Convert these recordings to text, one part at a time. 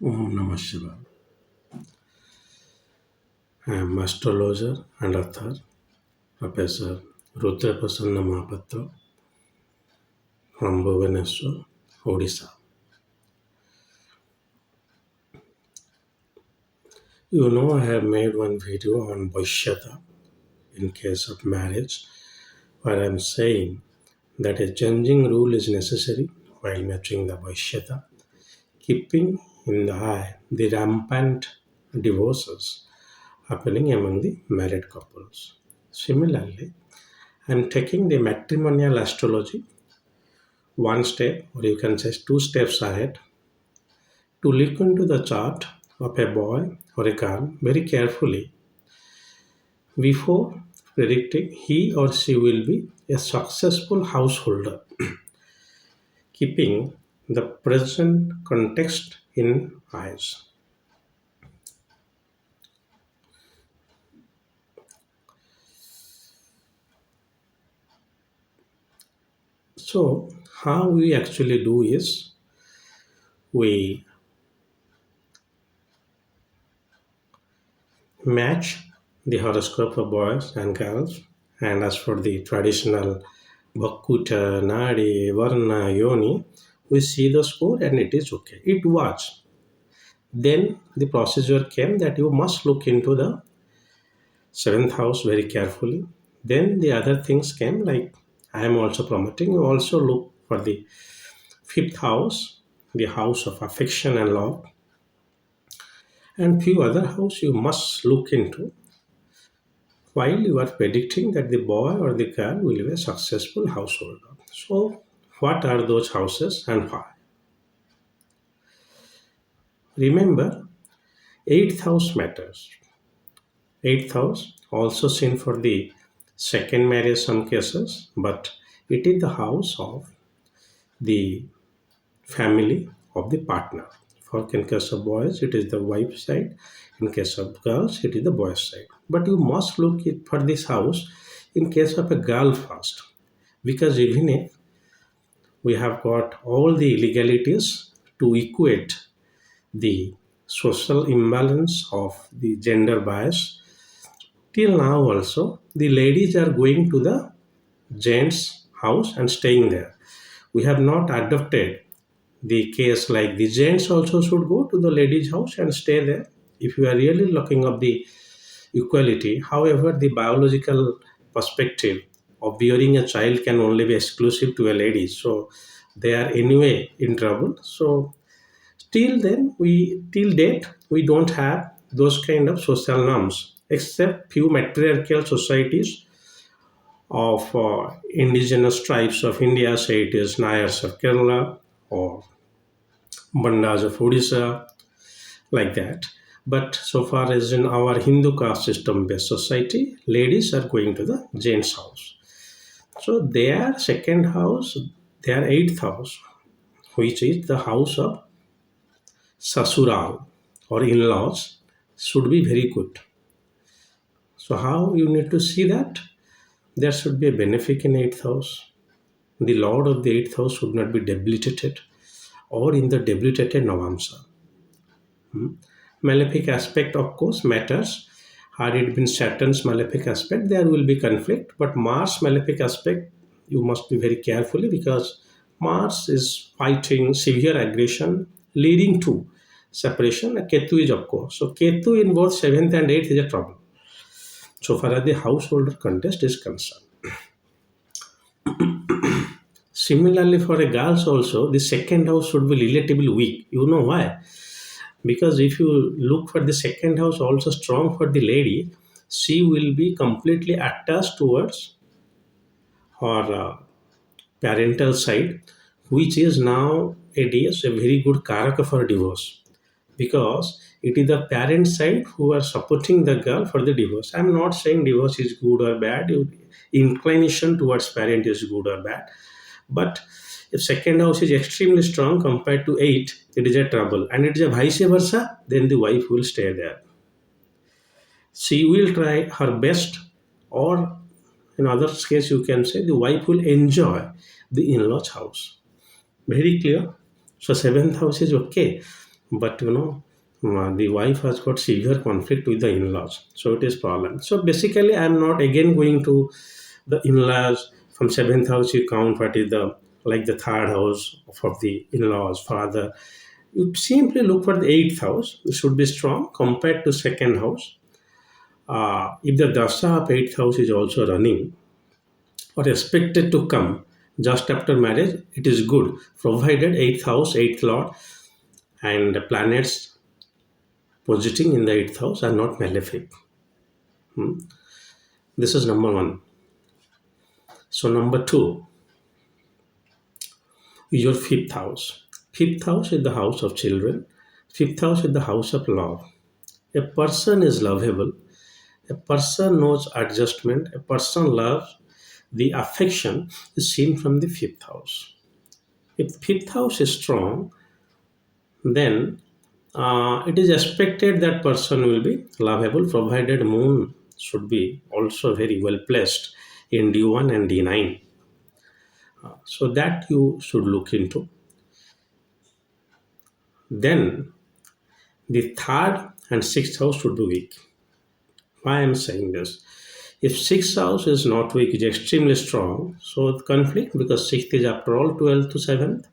Om Namah Shivaya. I am astrologer and author, Professor rudramohapatra from Bhubaneswar, Odisha. You know, I have made one video on Vaishyata in case of marriage, where I am saying that a changing rule is necessary while matching the Vaishyata, keeping in the eye the rampant divorces happening among the married couples. Similarly, I am taking the matrimonial astrology one step, or you can say two steps ahead, to look into the chart of a boy or a girl very carefully before predicting he or she will be a successful householder, keeping the present context in eyes. So, how we actually do is we match the horoscope of boys and girls, and as for the traditional Bhakuta, Nadi, Varna, Yoni, we see the score and it is okay. It was. Then the procedure came that you must look into the seventh house very carefully. Then the other things came, like I am also promoting, you also look for the fifth house, the house of affection and love, and few other house you must look into while you are predicting that the boy or the girl will be a successful householder. So, what are those houses and why? Remember, eighth house matters. Eighth house also seen for the second marriage some cases, but it is the house of the family of the partner. For in case of boys, it is the wife side. In case of girls, it is the boys side. But you must look it for this house in case of a girl first, because even if we have got all the legalities to equate the social imbalance of the gender bias, till now also the ladies are going to the gents house and staying there. We have not adopted the case like the gents also should go to the ladies house and stay there. If you are really looking up the equality, however, the biological perspective of bearing a child can only be exclusive to a lady, so they are anyway in trouble. So till date, we don't have those kind of social norms, except few matriarchal societies of indigenous tribes of India, say it is Nayars of Kerala or Bandas of Odisha, like that. But so far as in our Hindu caste system based society, ladies are going to the gents' house. So their second house, their eighth house, which is the house of sasural or in-laws, should be very good. So how you need to see that? There should be a benefic in eighth house. The lord of the eighth house should not be debilitated or in the debilitated Navamsa. Malefic aspect, of course, matters. Had it been Saturn's malefic aspect, there will be conflict. But Mars malefic aspect, you must be very carefully, because Mars is fighting severe aggression leading to separation. Ketu is, of course. So Ketu in both seventh and eighth is a trouble. So far as the householder contest is concerned. Similarly, for a girls also, the second house should be relatively weak. You know why? Because if you look for the second house also strong for the lady, she will be completely attached towards her parental side, which is nowadays a very good karaka for divorce, because it is the parent side who are supporting the girl for the divorce. I'm not saying divorce is good or bad. Inclination towards parent is good or bad, but if second house is extremely strong compared to eight, it is a trouble, and it is a vice versa. Then the wife will stay there. She will try her best, or in other case, you can say the wife will enjoy the in-laws house. Very clear. So seventh house is okay. but the wife has got severe conflict with the in-laws, so it is problem. So basically I'm not again going to the in-laws. From seventh house you count what is the, like the third house for the in-laws, father. You simply look for the eighth house. It should be strong compared to second house. If the dasha of eighth house is also running or expected to come just after marriage, it is good, provided eighth house, eighth lord, and the planets positing in the eighth house are not malefic. This is number one. So number two, your fifth house. Fifth house is the house of children. Fifth house is the house of love. A person is lovable. A person knows adjustment. A person loves. The affection is seen from the fifth house. If fifth house is strong, then it is expected that person will be lovable, provided moon should be also very well placed in D1 and D9. So that you should look into. Then the third and sixth house should be weak. Why I am saying this? If sixth house is not weak, it is extremely strong. So the conflict, because sixth is after all 12th to 7th.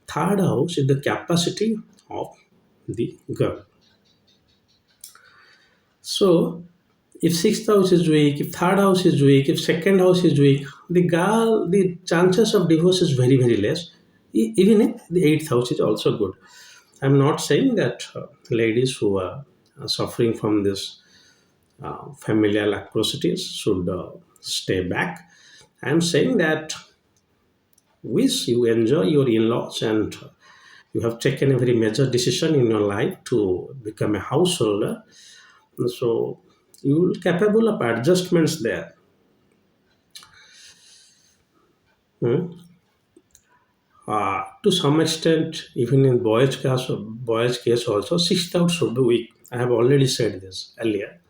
Third house is the capacity of the girl. So if sixth house is weak, if third house is weak, if second house is weak, the girl, the chances of divorce is very, very less. Even if the eighth house is also good. I'm not saying that ladies who are suffering from this familial atrocities should stay back. I'm saying that wish you enjoy your in-laws and you have taken a very major decision in your life to become a householder. So you will capable of adjustments there. Hmm. To some extent, even in boys case also, sixth house should be weak. I have already said this earlier.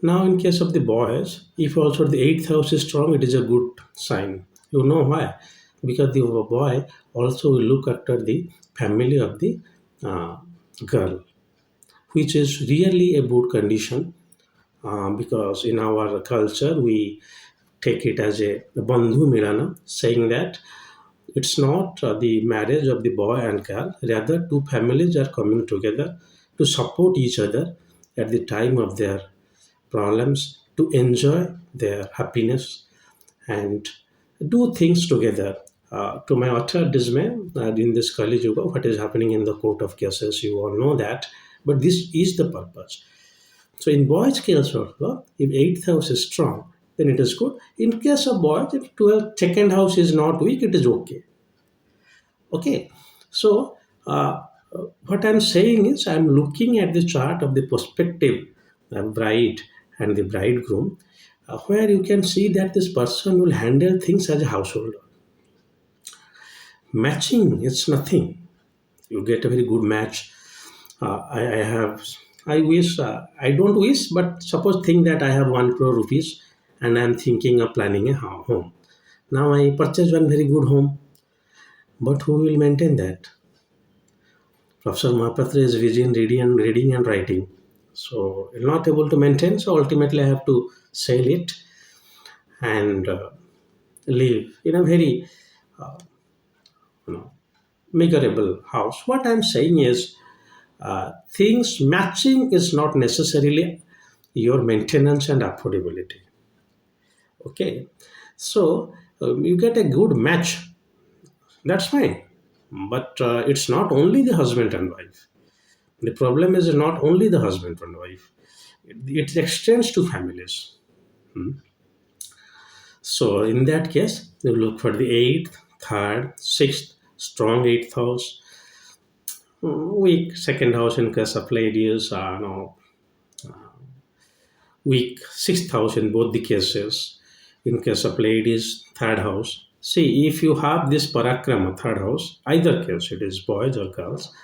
Now, in case of the boys, if also the eighth house is strong, it is a good sign. You know why? Because the boy also will look after the family of the uh, girl, which is really a good condition. Because in our culture we take it as a bandhu milana, saying that it's not the marriage of the boy and girl, rather two families are coming together to support each other at the time of their problems, to enjoy their happiness and do things together. To my utter dismay, in this Kali Yuga, what is happening in the court of cases, you all know that. But this is the purpose. So in boys' case also, if eighth house is strong, then it is good. In case of boys, if 12th second house is not weak, it is okay. Okay. So what I'm saying is I'm looking at the chart of the prospective bride and the bridegroom, where you can see that this person will handle things as a householder. Matching is nothing. You get a very good match. I have. I wish. I don't wish, but suppose think that I have 1 crore rupees, and I'm thinking of planning a home. Now I purchase one very good home, but who will maintain that? Professor Mahapatra is busy in reading and writing. So not able to maintain. So ultimately, I have to sell it and live in a very you know, miserable house. What I'm saying is, things matching is not necessarily your maintenance and affordability. Okay, so you get a good match. That's fine, but it's not only the husband and wife. The problem is not only the husband and wife, it extends to families. So, in that case, you look for the eighth, third, sixth, strong eighth house, weak second house in case of ladies, no, weak sixth house in both the cases. In case of ladies, third house. See, if you have this parakrama, third house, either case, it is boys or girls,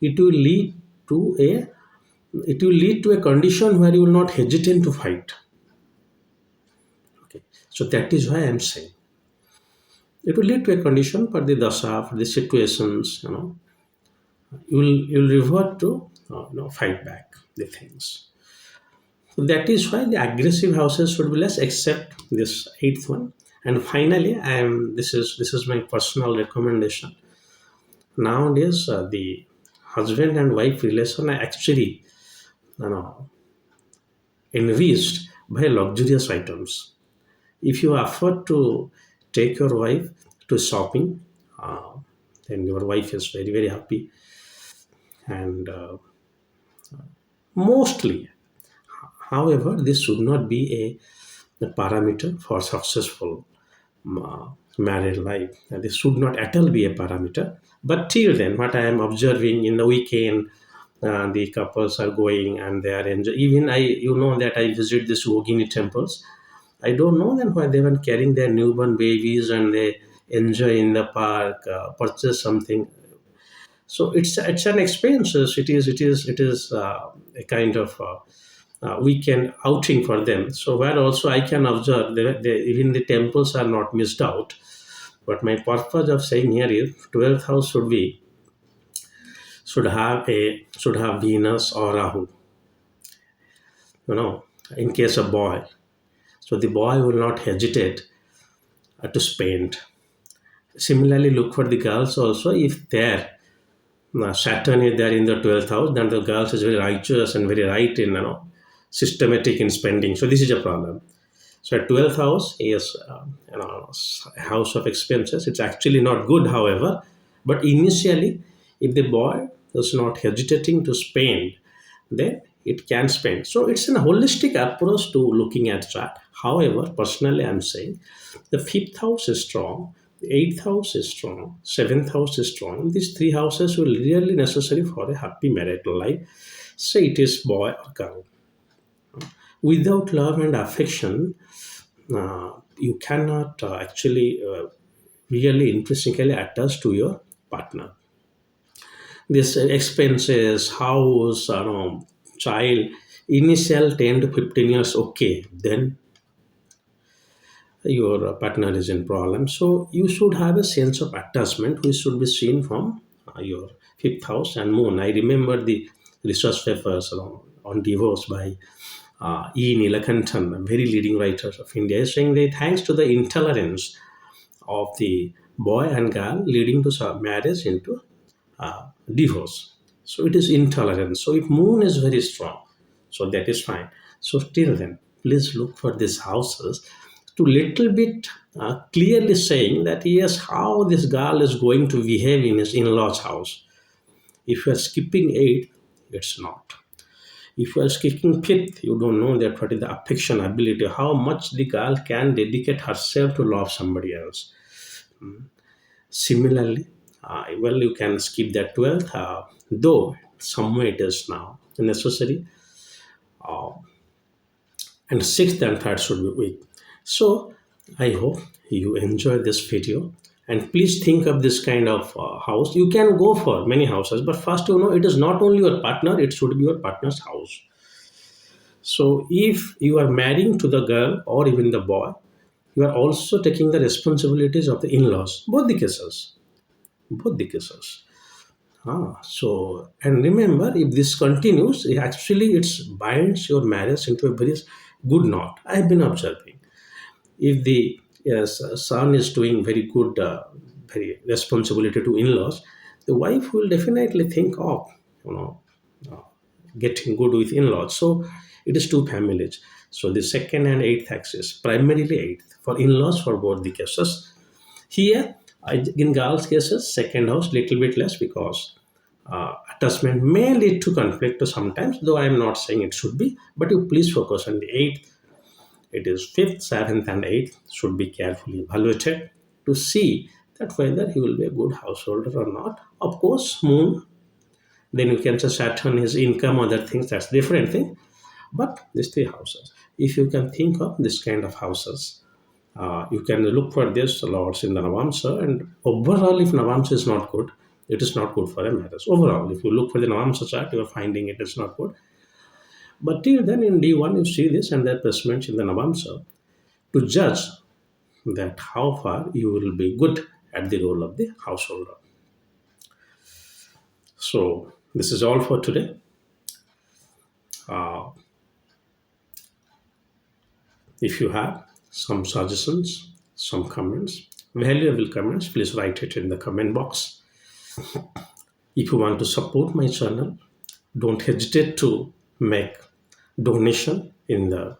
it will lead to a it will lead to a condition where you will not hesitate to fight. Okay, so that is why I am saying It will lead to a condition for the dasa, for the situations, you'll revert to fight back the things. So that is why the aggressive houses should be less, except this eighth one. And finally, I am this is my personal recommendation. Nowadays, the husband and wife relation are actually you know, enriched by luxurious items. If you afford to take your wife to shopping, uh, then your wife is very very happy. And mostly, however, this should not be a parameter for successful uh, married life. This should not at all be a parameter. But till then, what I am observing in the weekend, the couples are going and they are enjoying. Even that I visit these Yogini temples. I don't know then why they were carrying their newborn babies and they enjoy in the park, purchase something. So it's an experience. It is a kind of weekend outing for them. So where also I can observe even the temples are not missed out. But my purpose of saying here is 12th house should have Venus or Rahu. You know, in case of boy, so the boy will not hesitate to spend. Similarly, look for the girls also. If their Saturn is there in the 12th house, then the girls is very righteous and very right in systematic in spending. So this is a problem. So at 12th house is a house of expenses. It's actually not good, however, but initially, if the boy is not hesitating to spend, then it can spend. So it's a holistic approach to looking at chart. However, personally, I'm saying the fifth house is strong, the eighth house is strong, seventh house is strong. These three houses will really necessary for a happy marital life. Say it is boy or girl. Without love and affection, you cannot actually really intrinsically attach to your partner. This expenses, house, child, initial 10 to 15 years, okay, then your partner is in problem. So you should have a sense of attachment which should be seen from your fifth house and moon. I remember the research papers on divorce by E. Nilakanthan, a very leading writer of India, is saying that thanks to the intolerance of the boy and girl leading to marriage into divorce. So it is intolerance. So if moon is very strong, so that is fine. So till then, please look for these houses to little bit clearly saying that yes, how this girl is going to behave in his in-laws house. If you are skipping eight, it's not. If you are skipping fifth, you don't know that what is the affection ability, how much the girl can dedicate herself to love somebody else. Similarly, well, you can skip that 12th, though somewhere it is now necessary, and sixth and third should be weak. So, I hope you enjoy this video, and please think of this kind of house. You can go for many houses, but first, it is not only your partner, it should be your partner's house. So, if you are marrying to the girl or even the boy, you are also taking the responsibilities of the in laws, both the cases. Both the cases. So, and remember, if this continues, actually it binds your marriage into a very good knot. I have been observing. If the yes, son is doing very good, very responsibility to in-laws, the wife will definitely think of, you know, uh, getting good with in-laws. So it is two families. So the second and eighth axis, primarily eighth for in-laws for both the cases. Here, in girls' cases, second house little bit less because attachment may lead to conflict sometimes, though I am not saying it should be, but you please focus on the eighth. It is fifth, seventh, and eighth should be carefully evaluated to see that whether he will be a good householder or not. Of course, moon, then you can say Saturn, his income, other things, that's different thing. But these three houses, if you can think of this kind of houses, you can look for this lords in the Navamsa, and overall, if Navamsa is not good, it is not good for a marriage. Overall, if you look for the Navamsa chart, you are finding it is not good. But till then, in D1, you see this and that placements in the Navamsa to judge that how far you will be good at the role of the householder. So this is all for today. Uh, if you have some suggestions, some comments, valuable comments, please write it in the comment box. If you want to support my channel, don't hesitate to make donation in the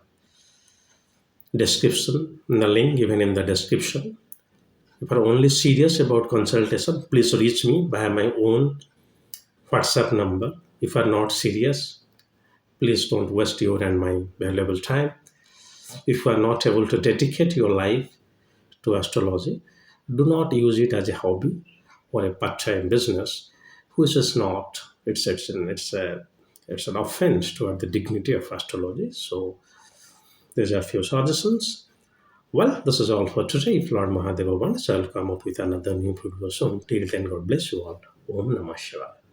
description, in the link given in the description. If you are only serious about consultation, please reach me by my own WhatsApp number. If you are not serious, please don't waste your and my valuable time. If you are not able to dedicate your life to astrology, do not use it as a hobby or a part-time business, which is not. It's an offense toward the dignity of astrology. So these are a few suggestions. Well, this is all for today. If Lord Mahadeva wants, I'll come up with another new video soon. Till then, God bless you all. Om Namah Shivaya.